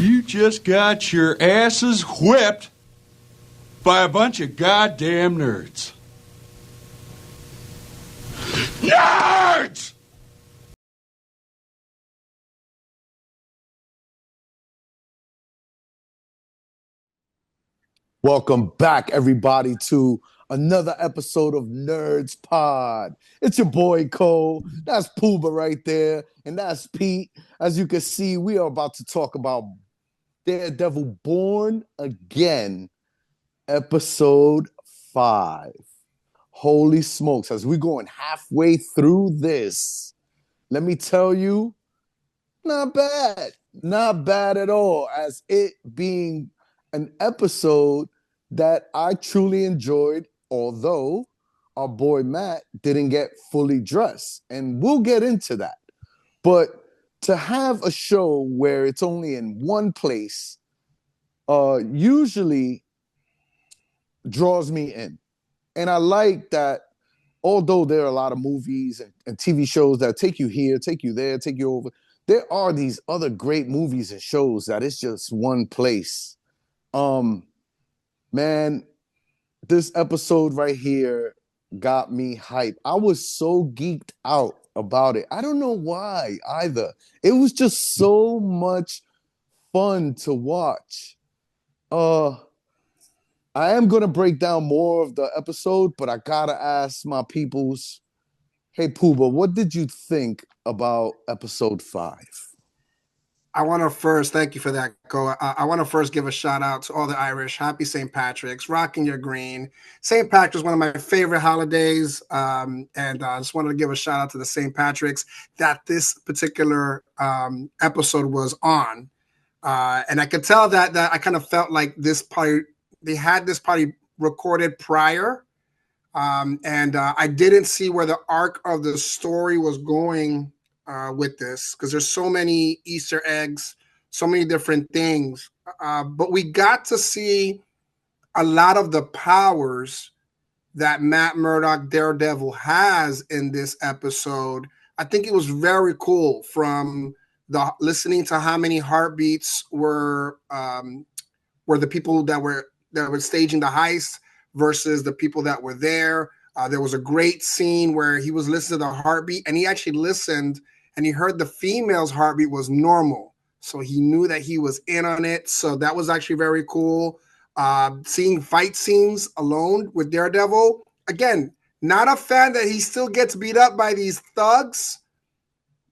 You just got your asses whipped by a bunch of goddamn nerds. Nerds! Welcome back, everybody, to another episode of Nerds Pod. It's your boy Cole. That's Pooba right there, and that's Pete. As you can see, we are about to talk about Daredevil Born Again, episode 5. Holy smokes, as we're going halfway through this, let me tell you, not bad. Not bad at all, as it being an episode that I truly enjoyed, although our boy Matt didn't get fully dressed. And we'll get into that. But to have a show where it's only in one place usually draws me in. And I like that, although there are a lot of movies and TV shows that take you here, take you there, take you over, there are these other great movies and shows that it's just one place. Man, this episode right here got me hyped. I was so geeked out about it. I don't know why either. It was just so much fun to watch. I am gonna break down more of the episode, but I gotta ask my peoples. Hey Pooba, what did you think about episode 5? I want to first thank you for that, Go. I want to first give a shout out to all the Irish. Happy St. Patrick's, rocking your green. St. Patrick's is one of my favorite holidays, and I just wanted to give a shout out to the St. Patrick's that this particular episode was on, and I could tell that I kind of felt like this party they had this party recorded prior, and I didn't see where the arc of the story was going with this, because there's so many Easter eggs, so many different things. But we got to see a lot of the powers that Matt Murdock Daredevil has in this episode. I think it was very cool, from the listening to how many heartbeats were the people that were staging the heist versus the people that were there. There was a great scene where he was listening to the heartbeat, and he actually listened and he heard the female's heartbeat was normal. So he knew that he was in on it. So that was actually very cool. Seeing fight scenes alone with Daredevil. Again, not a fan that he still gets beat up by these thugs,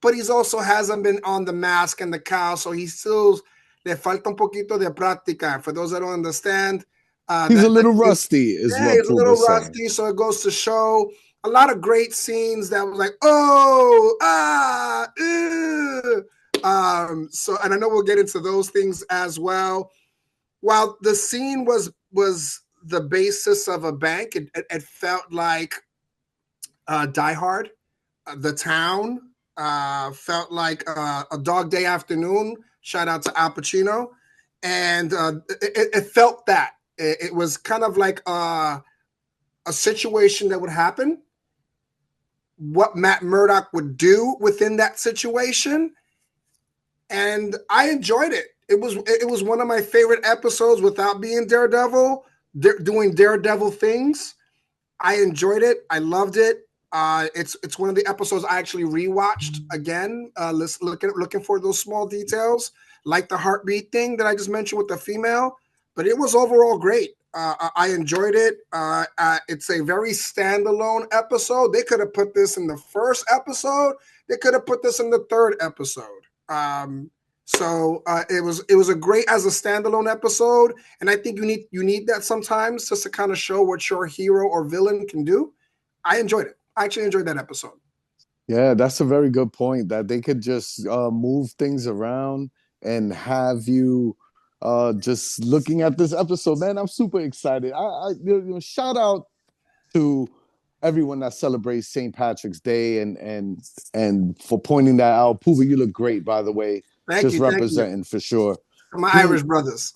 but he's also hasn't been on the mask and the cowl. So he still, le falta un poquito de práctica. For those that don't understand, he's a little rusty, is what he's a little rusty. saying. So it goes to show a lot of great scenes that was like, so, and I know we'll get into those things as well. While the scene was the basis of a bank, it felt like Die Hard. The town felt like a Dog Day Afternoon. Shout out to Al Pacino. And it felt that. It was kind of like a situation that would happen, what Matt Murdock would do within that situation. And I enjoyed it. It was one of my favorite episodes without being Daredevil, doing Daredevil things. I enjoyed it. I loved it. It's one of the episodes I actually rewatched again, looking for those small details, like the heartbeat thing that I just mentioned with the female. But it was overall great. I enjoyed it. It's a very standalone episode. They could have put this in the first episode. They could have put this in the third episode. So it was a great as a standalone episode. And I think you need that sometimes, just to kind of show what your hero or villain can do. I enjoyed it. I actually enjoyed that episode. Yeah, that's a very good point, that they could just move things around and have you just looking at this episode. Man, I'm super excited. I shout out to everyone that celebrates St. Patrick's Day and for pointing that out. Pooba, you look great, by the way. Thank you, representing for sure. My Pete, Irish brothers.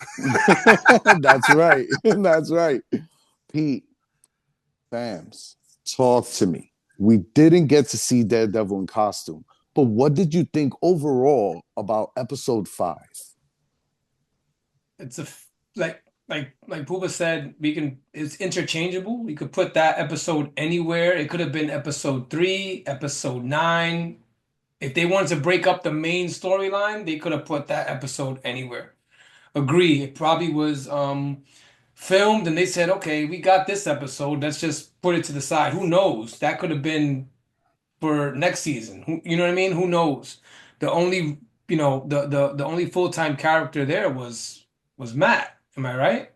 That's right. That's right. Pete, Bams, talk to me. We didn't get to see Daredevil in costume, but what did you think overall about episode 5? it's like Pooba said, it's interchangeable. We could put that episode anywhere. It could have been episode 3, episode 9. If they wanted to break up the main storyline, they could have put that episode anywhere. Agree. It probably was filmed and they said, okay, we got this episode. Let's just put it to the side. Who knows? That could have been for next season. You know what I mean? Who knows? The only, the only full-time character there was Matt. Am I right?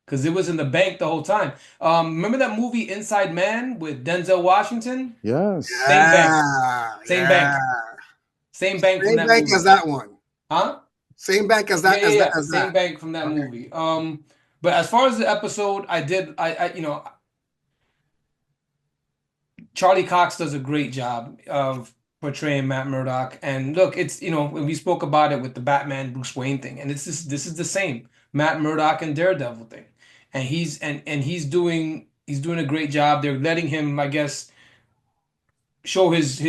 Because it was in the bank the whole time. Remember that movie Inside Man with Denzel Washington? Yes. Same bank. Yeah, Same bank. Same bank from Same that bank movie. as that one. Huh? Same bank as that. Yeah, As same that. bank from that Okay. movie. But as far as the episode, Charlie Cox does a great job of portraying Matt Murdock. And look, it's we spoke about it with the Batman Bruce Wayne thing, and this is the same Matt Murdock and Daredevil thing, and he's doing a great job. They're letting him, I guess, show his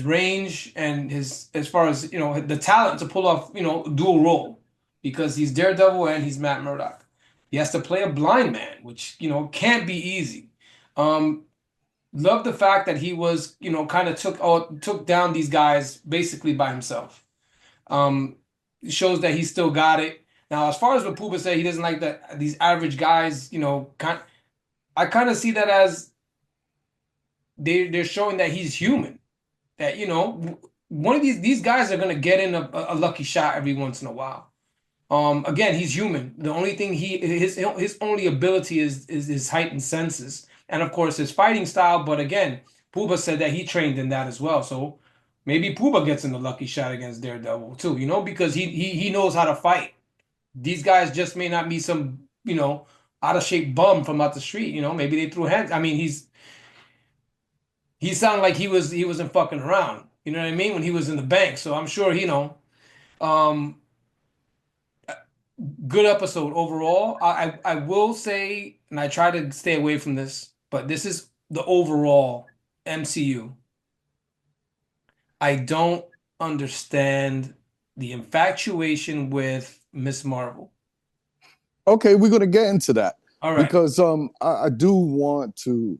range and his as far as the talent to pull off dual role because he's Daredevil and he's Matt Murdock. He has to play a blind man, which can't be easy. Love the fact that he was kind of took down these guys basically by himself. Shows that he still got it. Now, as far as what Pooba said, he doesn't like these average guys. I kind of see that as they're showing that he's human. That one of these guys are gonna get in a lucky shot every once in a while. Again, he's human. The only thing his only ability is his heightened senses, and of course his fighting style. But again, Pooba said that he trained in that as well. So maybe Pooba gets in the lucky shot against Daredevil too. Because he knows how to fight. These guys just may not be some out of shape bum from out the street. Maybe they threw hands. I mean, he sounded like he wasn't fucking around. You know what I mean? When he was in the bank. So I'm sure good episode overall. I will say, and I try to stay away from this, but this is the overall MCU. I don't understand the infatuation with Miss Marvel. Okay, we're gonna get into that. All right. Because I do want to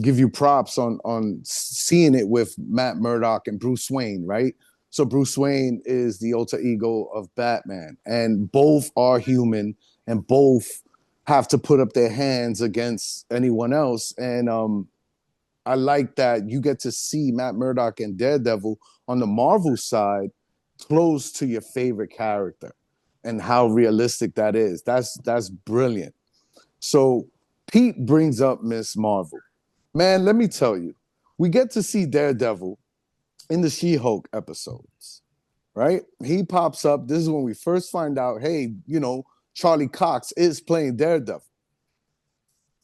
give you props on seeing it with Matt Murdock and Bruce Wayne, right? So Bruce Wayne is the alter ego of Batman, and both are human, and both have to put up their hands against anyone else. And I like that you get to see Matt Murdock and Daredevil on the Marvel side close to your favorite character and how realistic that is. That's brilliant. So Pete brings up Miss Marvel. Man, let me tell you, we get to see Daredevil in the She-Hulk episodes, right? He pops up. This is when we first find out, hey, Charlie Cox is playing Daredevil.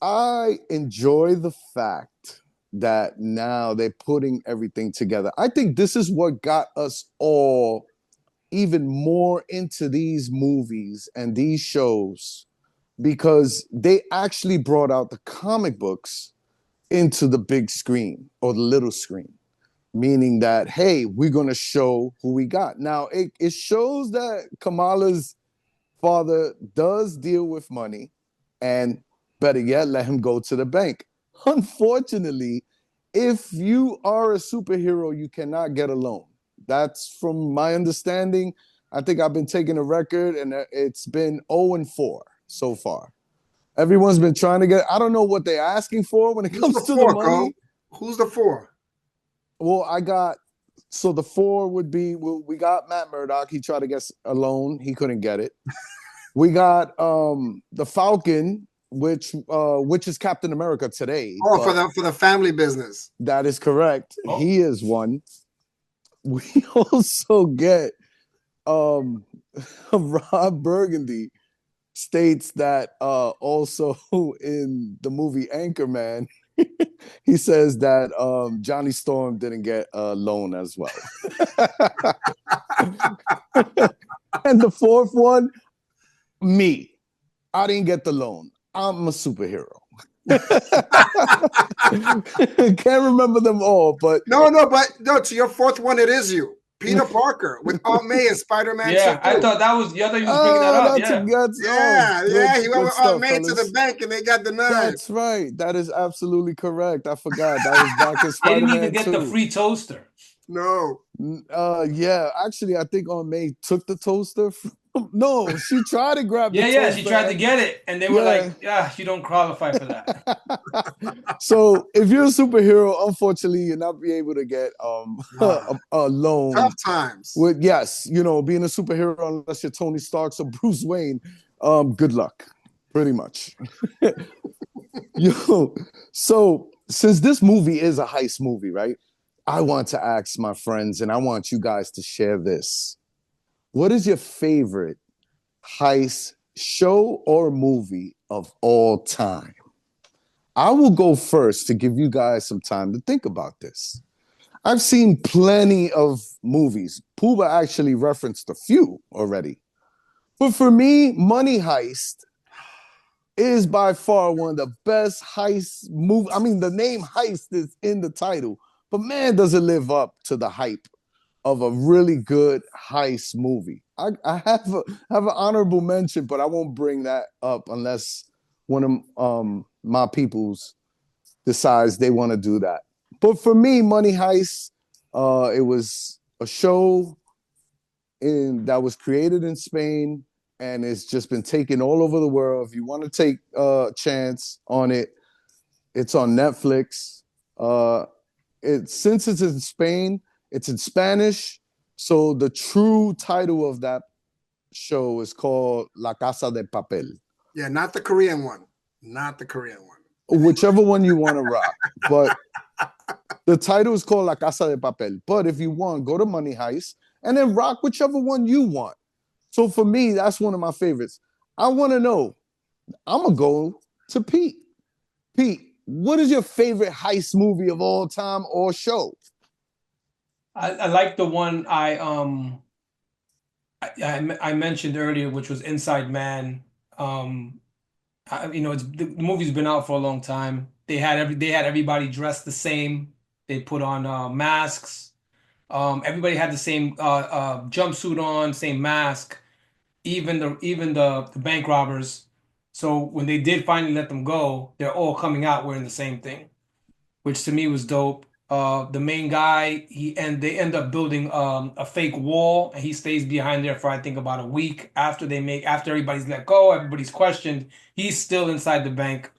I enjoy the fact that now they're putting everything together. I think this is what got us all even more into these movies and these shows, because they actually brought out the comic books into the big screen or the little screen, meaning that, hey, we're going to show who we got. Now, it shows that Kamala's father does deal with money, and better yet, let him go to the bank. Unfortunately, if you are a superhero, you cannot get a loan. That's from my understanding. I think I've been taking a record, and it's been 0-4 so far. Everyone's been trying to get. I don't know what they're asking for when it comes to the money. Who's the 4? Well, the 4 would be. We got Matt Murdock. He tried to get a loan. He couldn't get it. We got the Falcon, which is Captain America today. Oh, for the family business. That is correct. Oh. He is one. We also get Rob Burgundy states that also in the movie Anchorman, he says that Johnny Storm didn't get a loan as well. And the 4th one, me. I didn't get the loan. I'm a superhero. Can't remember them all, but no, to your 4th one, it is you. Peter Parker with Aunt May and Spider-Man 2. Yeah, I thought he was bringing that up. That's He went good with Aunt stuff, May to the fellas. bank and they got the knife. That's right. That is absolutely correct. I forgot that was back in They didn't even Spider-Man get 2. the free toaster. No. Yeah, actually, I think Aunt May took the toaster. No, she tried to grab the toaster. Yeah, she tried to get it, and they were like, you don't qualify for that. So if you're a superhero, unfortunately, you'll not be able to get a loan. Tough times. Yes, being a superhero, unless you're Tony Stark or Bruce Wayne, good luck, pretty much. So since this movie is a heist movie, right? I want to ask my friends, and I want you guys to share this. What is your favorite heist show or movie of all time? I will go first to give you guys some time to think about this. I've seen plenty of movies. Puba actually referenced a few already. But for me, Money Heist is by far one of the best heist movies. I mean, the name heist is in the title, but man, does it live up to the hype of a really good heist movie. I have an honorable mention, but I won't bring that up unless one of my peoples decides they want to do that. But for me, Money Heist, it was a show that was created in Spain, and it's just been taken all over the world. If you want to take a chance on it, it's on Netflix. Since it's in Spain, it's in Spanish. So the true title of that show is called La Casa de Papel. Yeah, not the Korean one. Not the Korean one. Whichever one you want to rock. But the title is called La Casa de Papel. But if you want, go to Money Heist and then rock whichever one you want. So for me, that's one of my favorites. I want to know. I'm going to go to Pete. Pete, what is your favorite heist movie of all time or show? I like the one I mentioned earlier, which was Inside Man. The movie's been out for a long time. They had everybody dressed the same. They put on masks. Everybody had the same jumpsuit on, same mask. Even the bank robbers. So when they did finally let them go, they're all coming out wearing the same thing, which to me was dope. The main guy, they end up building a fake wall, and he stays behind there for I think about a week after everybody's let go, everybody's questioned. He's still inside the bank,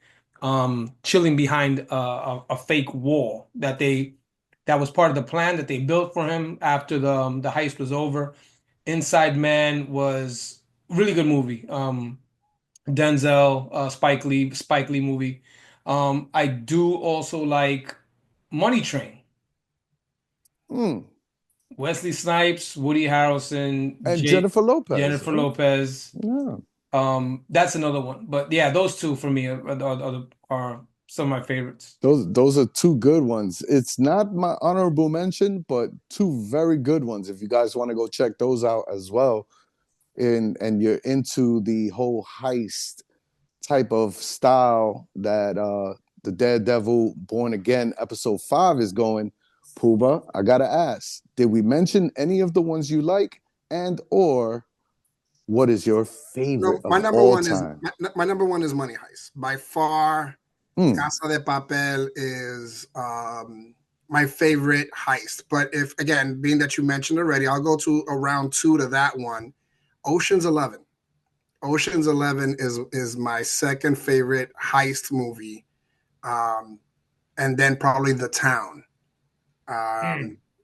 chilling behind a fake wall that was part of the plan that they built for him after the heist was over. Inside Man was really good movie. Denzel, Spike Lee movie. I do also like Money Train. Wesley Snipes, Woody Harrelson, and Jennifer Lopez. Jennifer Lopez. Yeah. That's another one. But yeah, those two for me are some of my favorites. Those are two good ones. It's not my honorable mention, but two very good ones. If you guys want to go check those out as well, and you're into the whole heist type of style that the Daredevil Born Again episode 5 is going, Puba, I gotta ask, did we mention any of the ones you like, and or what is your favorite my of number all one time? My number one is Money Heist. By far, Casa de Papel is my favorite heist. But if, again, being that you mentioned already, I'll go to a round 2 to that one. Ocean's 11. Ocean's 11 is my second favorite heist movie. And then probably The Town.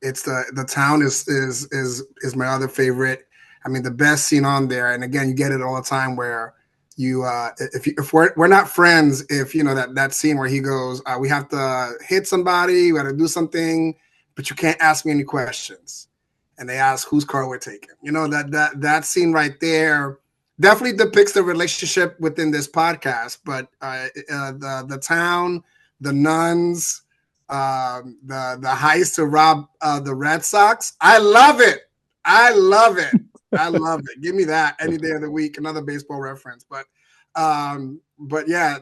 It's the Town is my other favorite. I mean, the best scene on there, and again, you get it all the time where you if we're not friends, if you know that scene where he goes, we have to hit somebody, we got to do something, but you can't ask me any questions, and they ask whose car we're taking. You know, that scene right there definitely depicts the relationship within this podcast. But the Town, the nuns, the heist to rob the Red Sox, I love it. I love it. Give me that any day of the week. Another baseball reference, but yeah,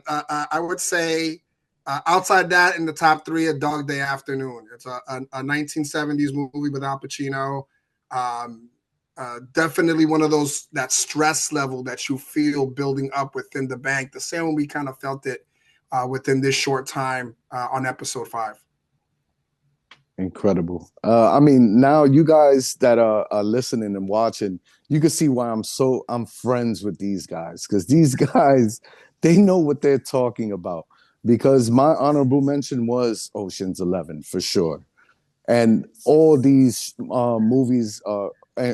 I would say outside that, in the top 3, A Dog Day Afternoon. It's a 1970s movie with Al Pacino. Um, Definitely one of those, that stress level that you feel building up within the bank. The same way we kind of felt it within this short time on episode 5. Incredible. I mean, now you guys that are listening and watching, you can see why I'm friends with these guys, because these guys, they know what they're talking about. Because my honorable mention was Ocean's 11 for sure, and all these movies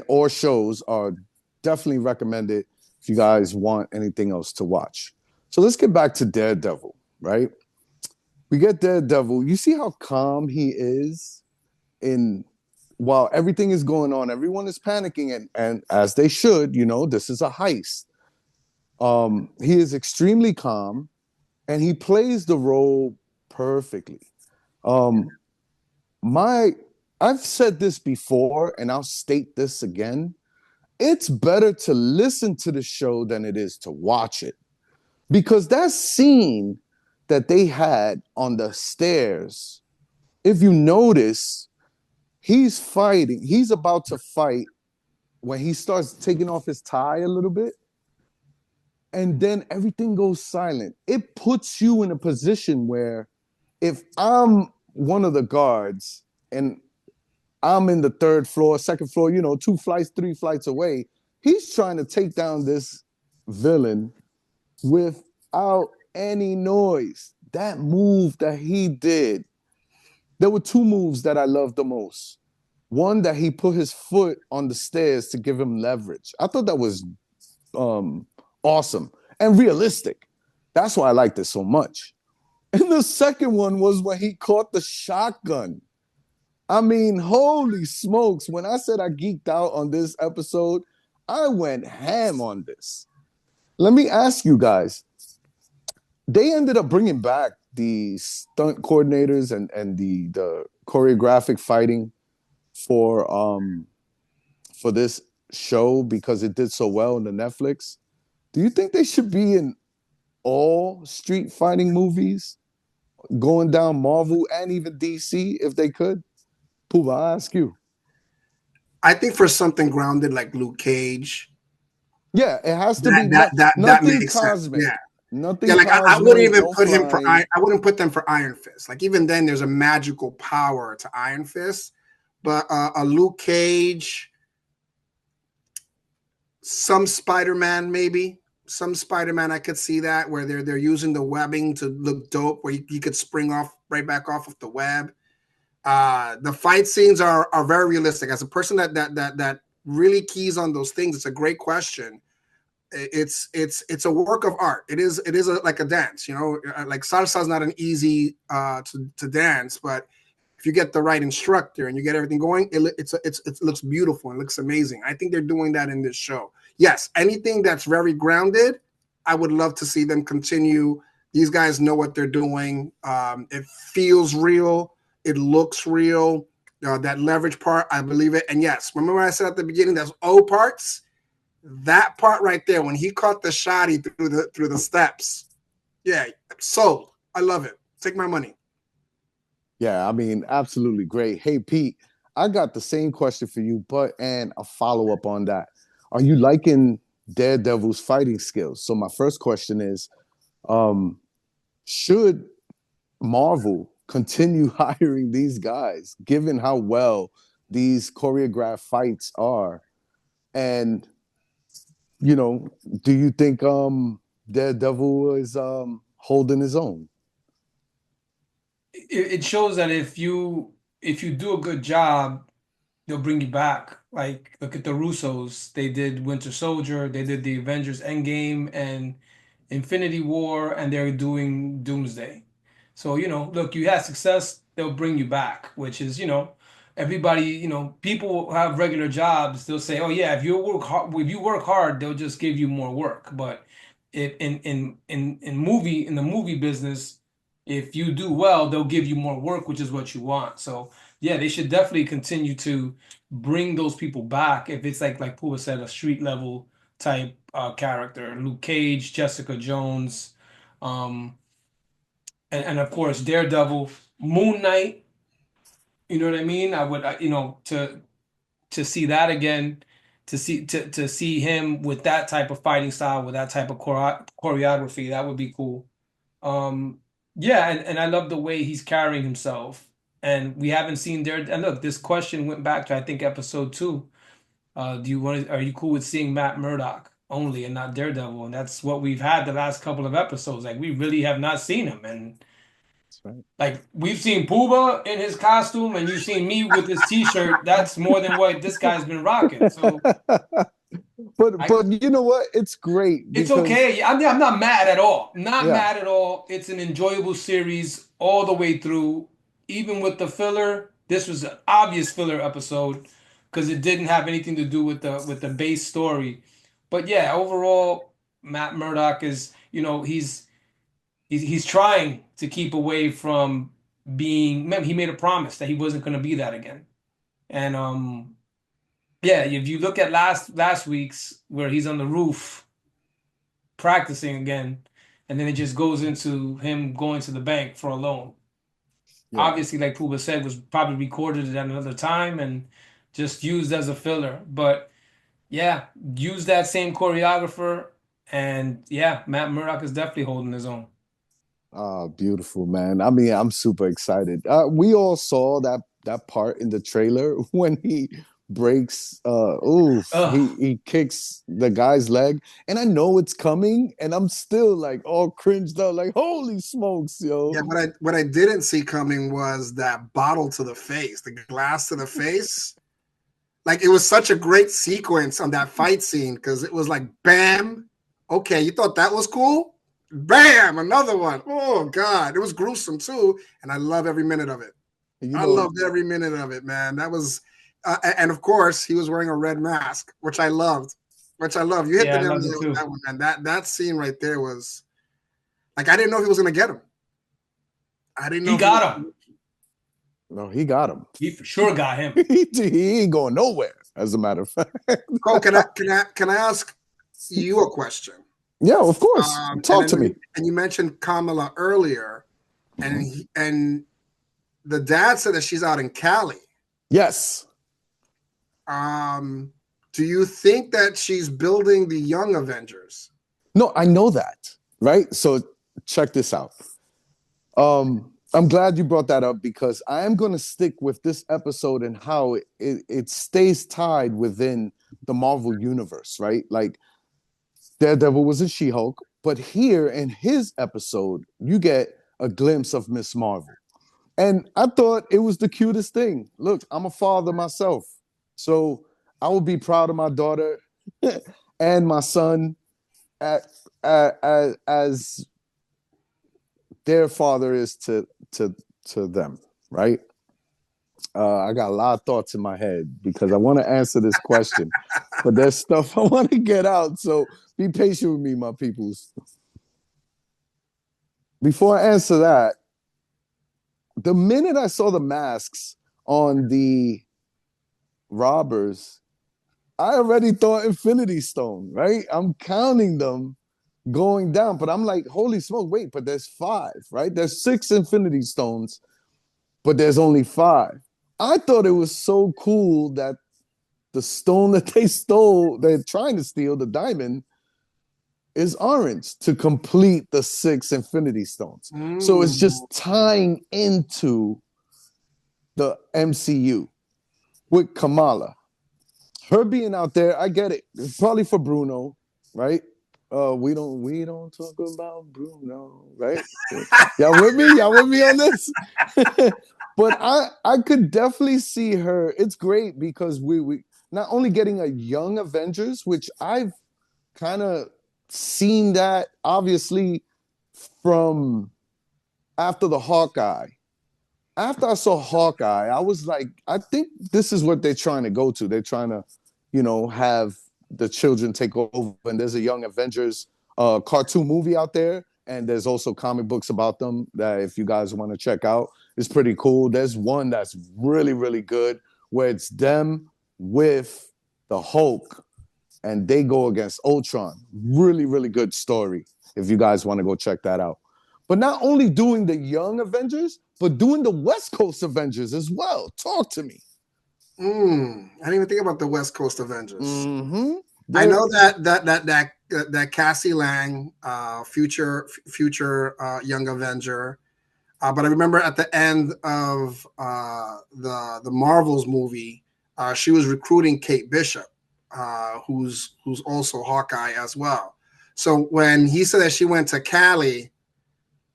or shows are definitely recommended if you guys want anything else to watch. So let's get back to Daredevil, right? We get Daredevil. You see how calm he is in while everything is going on, everyone is panicking, and as they should, this is a heist. He is extremely calm and he plays the role perfectly. Um, my I've said this before and I'll state this again. It's better to listen to the show than it is to watch it. Because that scene that they had on the stairs, if you notice, he's about to fight when he starts taking off his tie a little bit, and then everything goes silent. It puts you in a position where if I'm one of the guards and I'm in the third floor, second floor, 2 flights, 3 flights away, he's trying to take down this villain without any noise. That move that he did, there were 2 moves that I loved the most. One, that he put his foot on the stairs to give him leverage. I thought that was um, awesome and realistic. That's why I liked it so much. And the second one was when he caught the shotgun. I mean, holy smokes. When I said I geeked out on this episode, I went ham on this. Let me ask you guys, they ended up bringing back the stunt coordinators and the choreographic fighting for this show because it did so well in the Netflix. Do you think they should be in all street fighting movies, going down Marvel and even DC if they could? Pooh, I ask you. I think for something grounded like Luke Cage, Yeah, it has to that be that nothing makes sense. Yeah. cosmic. Yeah, Nothing like I wouldn't cosmic, even no put him for flying. I wouldn't put them for Iron Fist. Like even then, there's a magical power to Iron Fist, but a Luke Cage, some Spider-Man maybe, some Spider-Man I could see that where they're using the webbing to look dope, where you could spring off right back off of the web. The fight scenes are very realistic. As a person that really keys on those things, it's a great question. It's a work of art. It is like a dance, like salsa is not an easy to dance, but if you get the right instructor and you get everything going, it looks beautiful and looks amazing. I think they're doing that in this show. Yes, anything that's very grounded, I would love to see them continue. These guys know what they're doing. It feels real. It looks real. That leverage part, I believe it. And yes, remember I said at the beginning, that's O parts. That part right there, when he caught the shotty through the steps, yeah, sold. I love it. Take my money. Yeah, I mean, absolutely great. Hey, Pete, I got the same question for you, but and a follow up on that. Are you liking Daredevil's fighting skills? So my first question is, um, should Marvel continue hiring these guys, given how well these choreographed fights are? And do you think Daredevil is holding his own? It shows that if you do a good job, they'll bring you back. Like look at the Russos. They did Winter Soldier, they did the Avengers Endgame and Infinity War, and they're doing Doomsday. So, look, you had success, they'll bring you back, which is, everybody, people have regular jobs, they'll say, "Oh yeah, if you work hard, they'll just give you more work." But in the movie business, if you do well, they'll give you more work, which is what you want. So, yeah, they should definitely continue to bring those people back if it's like Pua said, a street level type character. Luke Cage, Jessica Jones, um, and of course Daredevil, Moon Knight. You know what I mean? I would, to to see that again, to see him with that type of fighting style, with that type of choreography, that would be cool. Um, yeah, and I love the way he's carrying himself. And we haven't seen there. And look, this question went back to I think episode 2. Are you cool with seeing Matt Murdock only and not Daredevil? And that's what we've had the last couple of episodes. Like we really have not seen him. And That's right. like we've seen Pooba in his costume, and you've seen me with his T-shirt. That's more than what this guy's been rocking. So but you know what? It's great it's because okay. I'm not mad at all. Not yeah, mad at all. It's an enjoyable series all the way through. Even with the filler, this was an obvious filler episode because it didn't have anything to do with the base story. But yeah, overall, Matt Murdock is, he's trying to keep away from being. Remember, he made a promise that he wasn't going to be that again. And yeah, if you look at last week's where he's on the roof practicing again, and then it just goes into him going to the bank for a loan. yeah. Obviously, like Pooba said, was probably recorded at another time and just used as a filler. But yeah, use that same choreographer, and yeah, Matt Murdock is definitely holding his own. Beautiful, man. I mean, I'm super excited. We all saw that part in the trailer when he breaks Ugh. he kicks the guy's leg, and I know it's coming, and I'm still like all cringed out, like holy smokes, yo. Yeah, what I didn't see coming was that bottle to the face, the glass to the face. Like it was such a great sequence on that fight scene because it was like bam. Okay, you thought that was cool? Bam, another one. Oh God, it was gruesome too, and I love every minute of it. You I know, loved every minute of it, man. That was, and of course, he was wearing a red mask, which I loved. Which I love. You hit Yeah, the I nail on love the it head with too. that one, man. That scene right there was like I didn't know he was gonna get him. I didn't know He if he was. got him. no, he got him. He for sure got him. He ain't going nowhere, as a matter of fact. Cole, can I ask you a question? Yeah, of course. And Talk to me. you mentioned Kamala earlier, Mhm. and the dad said that she's out in Cali. Yes. Do you think that she's building the Young Avengers? No, I know that, right? So check this out. I'm glad you brought that up because I am going to stick with this episode and how it stays tied within the Marvel universe, right? Like Daredevil was a She-Hulk, but here in his episode, you get a glimpse of Miss Marvel. And I thought it was the cutest thing. Look, I'm a father myself. So I will be proud of my daughter and my son as their father is to them, right? I got a lot of thoughts in my head because I want to answer this question, but there's stuff I want to get out. So be patient with me, my peoples. Before I answer that, the minute I saw the masks on the robbers, I already thought Infinity Stone, right? I'm counting them going down, but I'm like, holy smoke, wait, but there's 5, right? There's 6 Infinity Stones, but there's only 5. I thought it was so cool that the stone that they stole, they're trying to steal, the diamond, is orange to complete the 6 Infinity Stones. So it's just tying into the MCU with Kamala. Her being out there, I get it. It's probably for Bruno, right? We don't talk about Bruno, right? Y'all with me? Y'all with me on this? But I could definitely see her. It's great because we not only getting a young Avengers, which I've kind of seen that obviously from after the Hawkeye. After I saw Hawkeye, I was like, I think this is what they're trying to go to. They're trying to, have the children take over. And there's a Young Avengers cartoon movie out there. And there's also comic books about them that if you guys want to check out, it's pretty cool. There's one that's really, really good where it's them with the Hulk and they go against Ultron. Really, really good story if you guys want to go check that out. But not only doing the Young Avengers, but doing the West Coast Avengers as well. Talk to me. I didn't even think about the West Coast Avengers. Mm-hmm. I know that Cassie Lang, future young Avenger. But I remember at the end of the Marvels movie, she was recruiting Kate Bishop, who's also Hawkeye as well. So when he said that she went to Cali,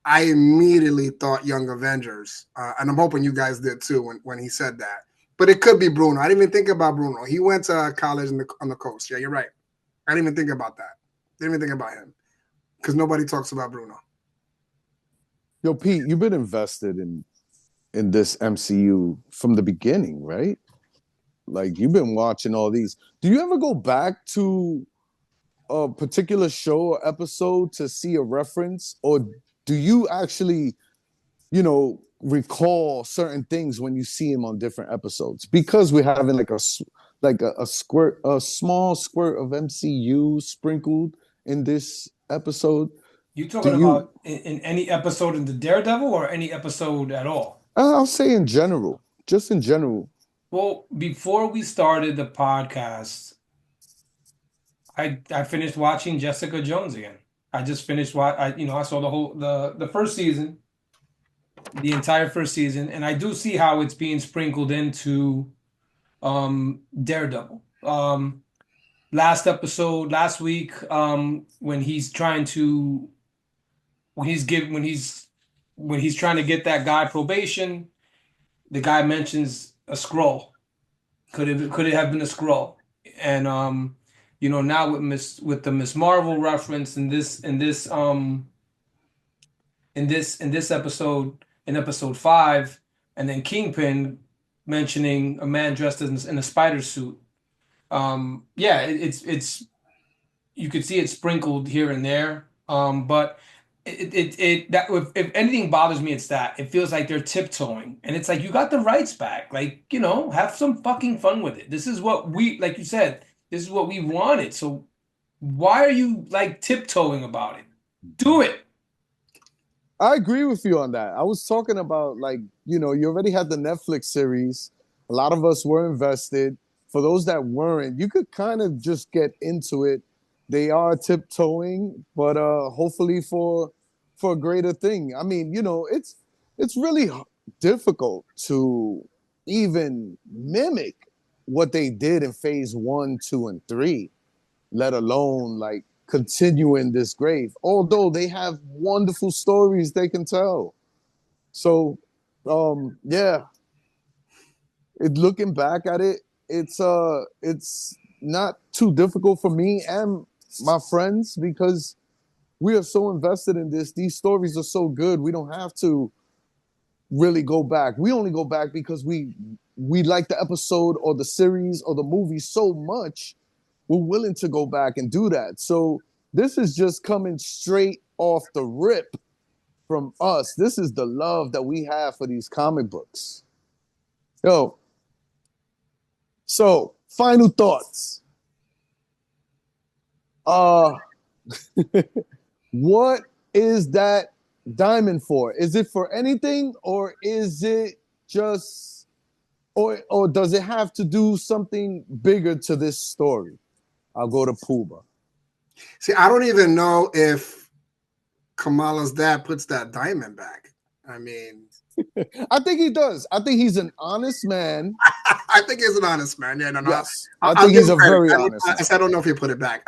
I immediately thought Young Avengers, and I'm hoping you guys did too when he said that. But it could be Bruno. I didn't even think about Bruno. He went to college on the coast. Yeah, you're right. I didn't even think about that. Didn't even think about him because nobody talks about Bruno. Yo, Pete, you've been invested in this MCU from the beginning, right? Like you've been watching all these. Do you ever go back to a particular show or episode to see a reference, or do you actually, recall certain things when you see him on different episodes? Because we're having like a small squirt of MCU sprinkled in this episode. You Do talking you? about in any episode in the Daredevil or any episode at all? I'll say in general, just in general. Well, before we started the podcast, I finished watching Jessica Jones again. I just finished I saw the first season, the entire first season, and I do see how it's being sprinkled into Daredevil. Last week, when he's trying to when he's trying to get that guy probation, the guy mentions a scroll. Could it have been a scroll? And now with the Miss Marvel reference in this episode, in episode 5, and then Kingpin mentioning a man dressed in a spider suit. Yeah, it's you could see it sprinkled here and there. But that if anything bothers me, it's that it feels like they're tiptoeing, and it's like you got the rights back. Like, have some fucking fun with it. This is what we, like you said, this is what we wanted. So why are you like tiptoeing about it? Do it. I agree with you on that. I was talking about like, you already had the Netflix series. A lot of us were invested. For those that weren't, you could kind of just get into it. They are tiptoeing, but hopefully for a greater thing. I mean, it's really difficult to even mimic what they did in phase 1, 2, and 3, let alone like continuing this grave. Although they have wonderful stories they can tell. So, yeah, looking back at it, it's not too difficult for me and my friends because we are so invested in this. These stories are so good. We don't have to really go back. We only go back because we like the episode or the series or the movie so much, we're willing to go back and do that. So this is just coming straight off the rip from us. This is the love that we have for these comic books. Yo, so final thoughts. Uh what is that diamond for? Is it for anything, or is it just, or does it have to do something bigger to this story? I'll go to Puba. See, I don't even know if Kamala's dad puts that diamond back. I mean, I think he does. I think he's an honest man. I think he's an honest man. Yeah, no. Yes, I'll I think give he's him a credit. very honest man. I don't know if he put it back.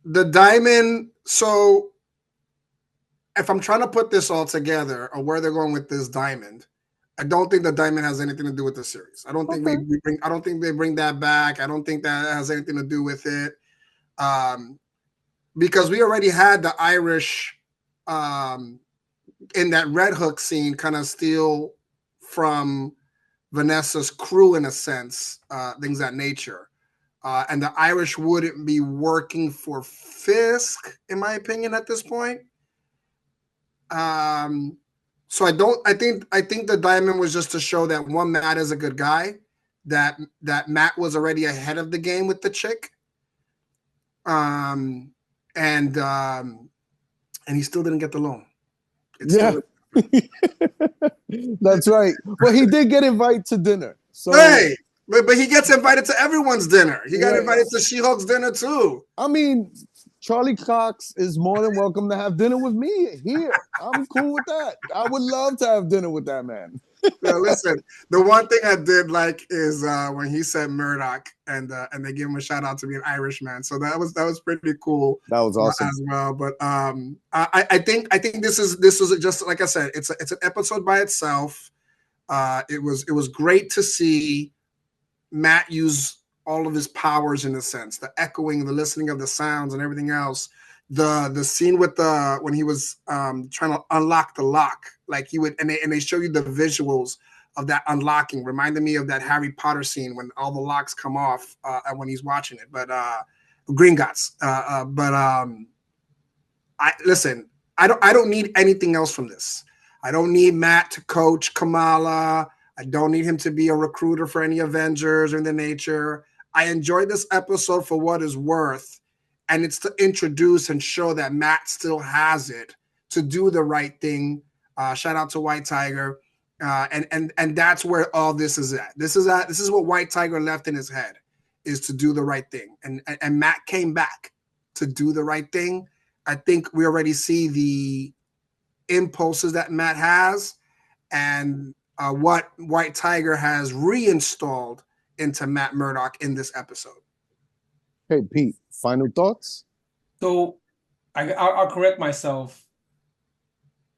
The diamond. So, if I'm trying to put this all together, or where they're going with this diamond, I don't think the diamond has anything to do with the series. I don't think Okay. I don't think they bring that back. I don't think that has anything to do with it. Because we already had the Irish in that Red Hook scene kind of steal from Vanessa's crew in a sense, things of that nature. And the Irish wouldn't be working for Fisk, in my opinion, at this point. So I think the diamond was just to show that one, Matt is a good guy, that Matt was already ahead of the game with the chick. And he still didn't get the loan. Yeah. That's right. But he did get invited to dinner. So Hey, but he gets invited to everyone's dinner. He got right. invited to She-Hulk's dinner too. I mean, Charlie Cox is more than welcome to have dinner with me here. I'm cool with that. I would love to have dinner with that man. Yeah, listen. The one thing I did like is when he said Murdoch, and they give him a shout out to be an Irishman. So that was pretty cool. That was awesome as well. But I think this was just like I said. It's an episode by itself. It was great to see Matt use all of his powers in a sense, the echoing, the listening of the sounds and everything else. The scene with when he was trying to unlock the lock, like he would, and they show you the visuals of that unlocking, reminded me of that Harry Potter scene when all the locks come off when he's watching it. But Green Gots. I listen. I don't need anything else from this. I don't need Matt to coach Kamala. I don't need him to be a recruiter for any Avengers or in the nature. I enjoyed this episode for what it's worth. And it's to introduce and show that Matt still has it to do the right thing. Shout out to White Tiger. And that's where all this is at. This is what White Tiger left in his head, is to do the right thing. And Matt came back to do the right thing. I think we already see the impulses that Matt has and what White Tiger has reinstalled into Matt Murdock in this episode. Hey, Pete, final thoughts? So I'll correct myself.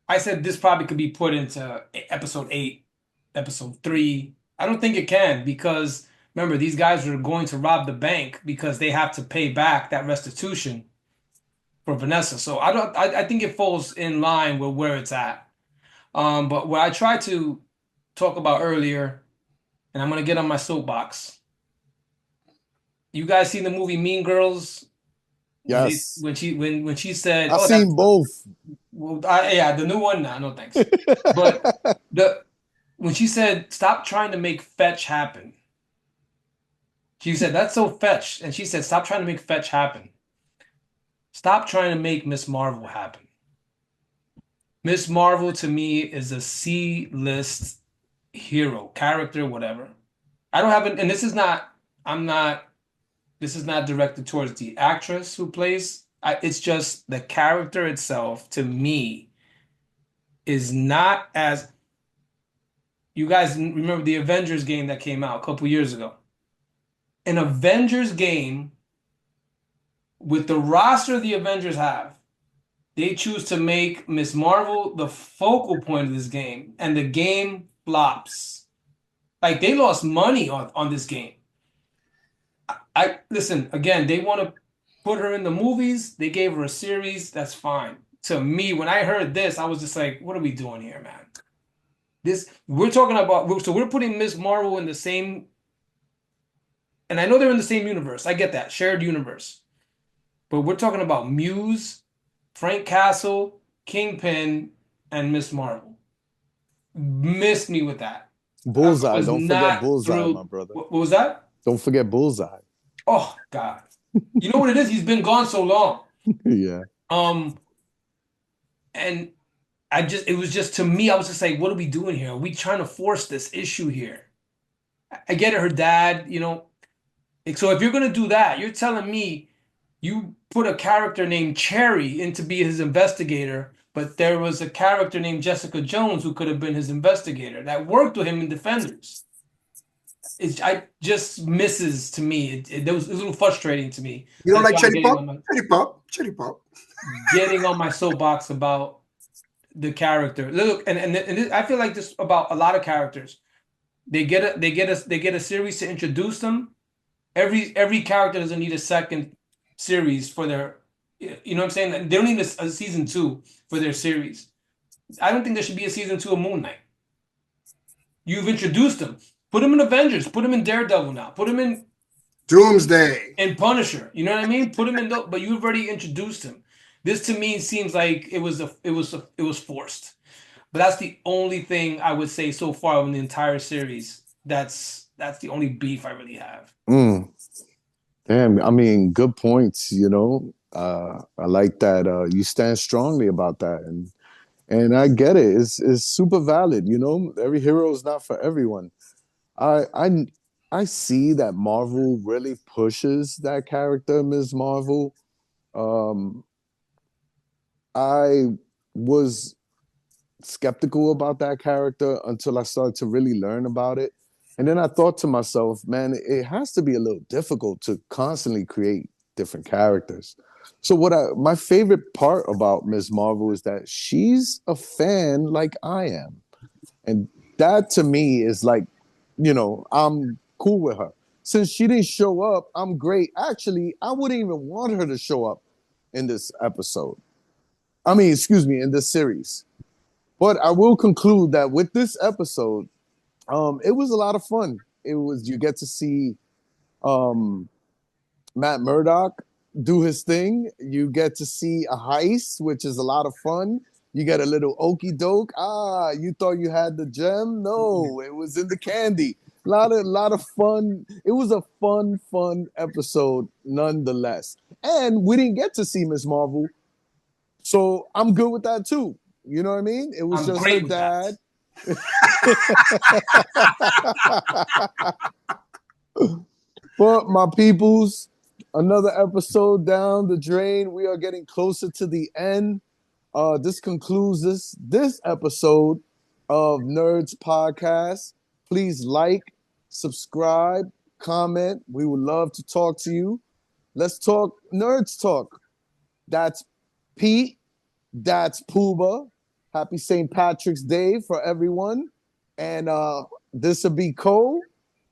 I said this probably could be put into episode 8, episode 3. I don't think it can, because remember, these guys are going to rob the bank because they have to pay back that restitution for Vanessa. So I think it falls in line with where it's at. But what I tried to talk about earlier, and I'm gonna get on my soapbox. You guys seen the movie Mean Girls? Yes. When she said, I've seen both. Well, yeah, the new one. Nah, no thanks. But when she said, "Stop trying to make fetch happen," she said, "That's so fetch," and she said, "Stop trying to make fetch happen. Stop trying to make Miss Marvel happen." Miss Marvel to me is a C-list hero, character, whatever. I don't have it, and this is not directed towards the actress who plays. It's just the character itself, to me, is not as. You guys remember the Avengers game that came out a couple years ago? An Avengers game, with the roster the Avengers have, they choose to make Miss Marvel the focal point of this game, and the game flops. Like, they lost money on this game. I listen, again, they want to put her in the movies. They gave her a series. That's fine. To me, when I heard this, I was just like, what are we doing here, man? We're talking about, so we're putting Miss Marvel in the same, and I know they're in the same universe. I get that, shared universe. But we're talking about Muse, Frank Castle, Kingpin, and Miss Marvel. Missed me with that. Bullseye. Don't forget Bullseye, my brother. What was that? Don't forget Bullseye. Oh, God. You know what it is? He's been gone so long. Yeah. And it was just, to me, I was just like, what are we doing here? Are we trying to force this issue here? I get it, her dad, so if you're going to do that, you're telling me you put a character named Cherry in to be his investigator, but there was a character named Jessica Jones who could have been his investigator that worked with him in Defenders. I just misses to me. It was a little frustrating to me. You don't like Cherry Pop? Cherry Pop. Getting on my soapbox about the character. Look, and I feel like this about a lot of characters. They get a series to introduce them. Every character doesn't need a second series for their, you know what I'm saying? They don't need a season 2 for their series. I don't think there should be a season 2 of Moon Knight. You've introduced them. Put him in Avengers. Put him in Daredevil now. Put him in Doomsday. And Punisher. You know what I mean? Put him in but you've already introduced him. This to me seems like it was forced. But that's the only thing I would say so far in the entire series. That's the only beef I really have. Damn, I mean, good points, I like that you stand strongly about that. And And I get it. It's super valid. You know, every hero is not for everyone. I I I see that Marvel really pushes that character, Ms. Marvel. Um, I was skeptical about that character until I started to really learn about it. And then I thought to myself, man, it has to be a little difficult to constantly create different characters. So my favorite part about Ms. Marvel is that she's a fan like I am. And that to me is like, I'm cool with her. Since she didn't show up, I'm great. Actually, I wouldn't even want her to show up in this episode. I mean, excuse me, in this series. But I will conclude that with this episode, it was a lot of fun. It was you get to see um, Matt Murdock do his thing. You get to see a heist, which is a lot of fun. You get a little okey doke. Ah, you thought you had the gem? No, it was in the candy. A lot of fun. It was a fun episode nonetheless. And we didn't get to see Miss Marvel, so I'm good with that too. You know what I mean? It was I'm just her great with that. dad. But my peoples, another episode down the drain. We are getting closer to the end. This concludes this episode of Nerds Podcast. Please like, subscribe, comment. We would love to talk to you. Let's talk Nerds Talk. That's Pete. That's Pooba. Happy St. Patrick's Day for everyone. And this will be Cole.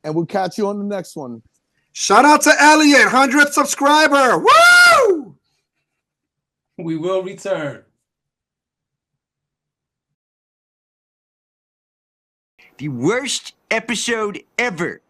And we'll catch you on the next one. Shout out to Elliot, 100th subscriber. Woo! We will return. The worst episode ever.